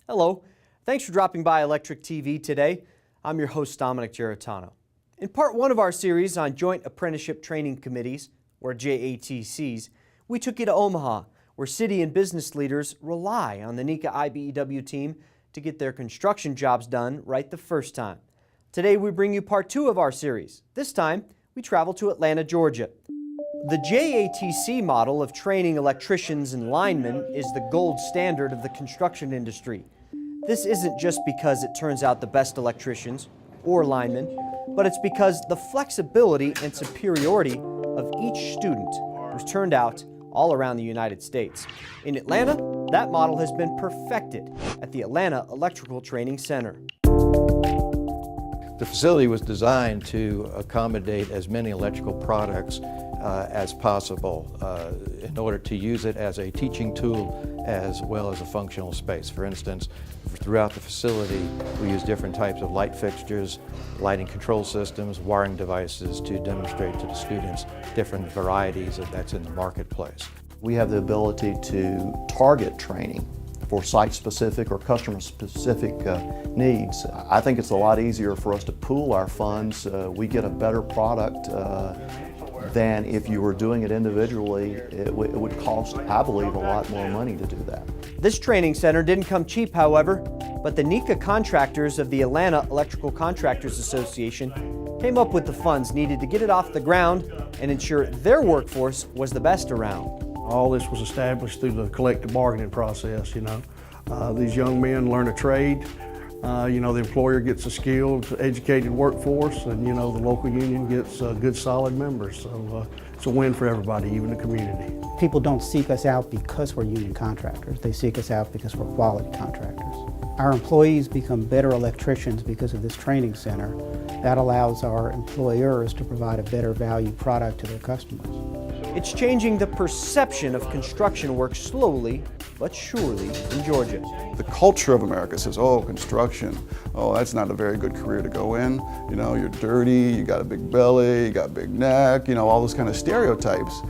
Hello, thanks for dropping by Electric TV today. I'm your host, Dominic Geritano. In part one of our series on Joint Apprenticeship Training Committees, or JATCs, we took you to Omaha, where city and business leaders rely on the NECA IBEW team to get their construction jobs done right the first time. Today we bring you part two of our series. This time, we travel to Atlanta, Georgia. The JATC model of training electricians and linemen is the gold standard of the construction industry. This isn't just because it turns out the best electricians or linemen, but it's because the flexibility and superiority of each student was turned out all around the United States. In Atlanta, that model has been perfected at the Atlanta Electrical Training Center. The facility was designed to accommodate as many electrical products as possible in order to use it as a teaching tool as well as a functional space. For instance, throughout the facility, we use different types of light fixtures, lighting control systems, wiring devices to demonstrate to the students different varieties that's in the marketplace. We have the ability to target training for site-specific or customer-specific needs. I think it's a lot easier for us to pool our funds. We get a better product than if you were doing it individually. It would cost, I believe, a lot more money to do that. This training center didn't come cheap, however, but the NECA contractors of the Atlanta Electrical Contractors Association came up with the funds needed to get it off the ground and ensure their workforce was the best around. All this was established through the collective bargaining process, These young men learn a trade. The employer gets a skilled, educated workforce, and, the local union gets good, solid members. So it's a win for everybody, even the community. People don't seek us out because we're union contractors. They seek us out because we're quality contractors. Our employees become better electricians because of this training center. That allows our employers to provide a better value product to their customers. It's changing the perception of construction work slowly but surely in Georgia. The culture of America says, oh, construction, oh, that's not a very good career to go in. You're dirty, you got a big belly, you got a big neck, all those kind of stereotypes.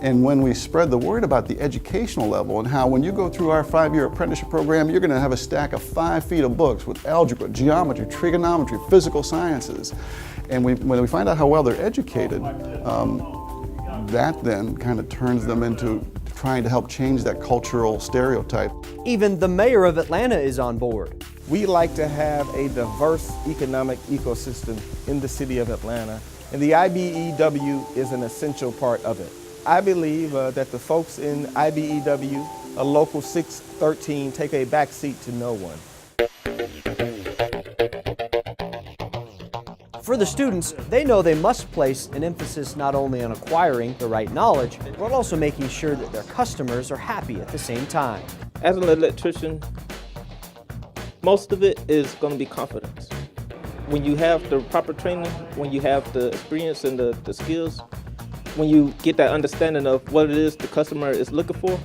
And when we spread the word about the educational level and how when you go through our 5-year apprenticeship program, you're going to have a stack of 5 feet of books with algebra, geometry, trigonometry, physical sciences. And when we find out how well they're educated, that then kind of turns them into trying to help change that cultural stereotype. Even the mayor of Atlanta is on board. We like to have a diverse economic ecosystem in the city of Atlanta, and the IBEW is an essential part of it. I believe that the folks in IBEW, a local 613, take a backseat to no one. For the students, they know they must place an emphasis not only on acquiring the right knowledge, but also making sure that their customers are happy at the same time. As an electrician, most of it is going to be confidence. When you have the proper training, when you have the experience and the skills, when you get that understanding of what it is the customer is looking for,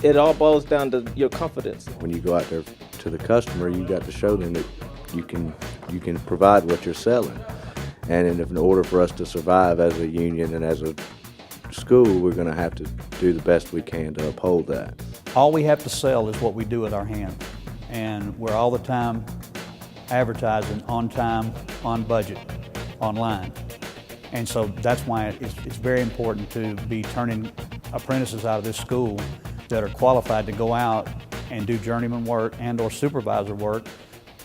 it all boils down to your confidence. When you go out there to the customer, you got to show them that you can provide what you're selling. And in order for us to survive as a union and as a school, we're going to have to do the best we can to uphold that. All we have to sell is what we do with our hands. And we're all the time advertising on time, on budget, online. And so that's why it's very important to be turning apprentices out of this school that are qualified to go out and do journeyman work and or supervisor work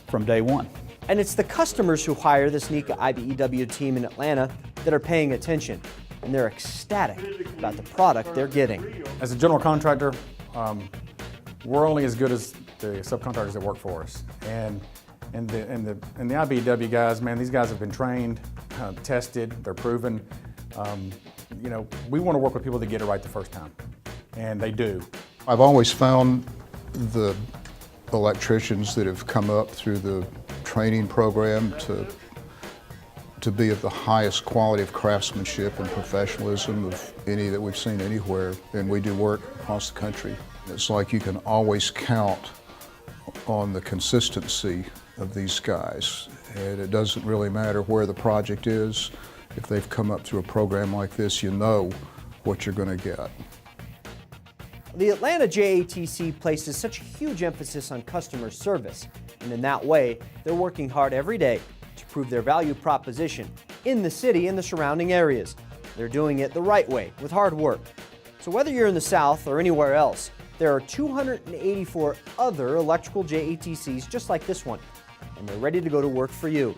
from day one. And it's the customers who hire this NECA IBEW team in Atlanta that are paying attention, and they're ecstatic about the product they're getting. As a general contractor, we're only as good as the subcontractors that work for us. And the IBEW guys, man, these guys have been trained, tested, they're proven. We want to work with people that get it right the first time, and they do. I've always found the electricians that have come up through the training program to be of the highest quality of craftsmanship and professionalism of any that we've seen anywhere, and we do work across the country. It's like you can always count on the consistency of these guys, and it doesn't really matter where the project is. If they've come up through a program like this, you know what you're going to get. the Atlanta JATC places such a huge emphasis on customer service, and in that way, they're working hard every day to prove their value proposition in the city and the surrounding areas. They're doing it the right way, with hard work. So whether you're in the South or anywhere else, there are 284 other electrical JATCs just like this one, and they're ready to go to work for you.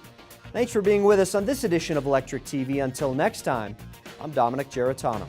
Thanks for being with us on this edition of Electric TV. Until next time, I'm Dominic Geritano.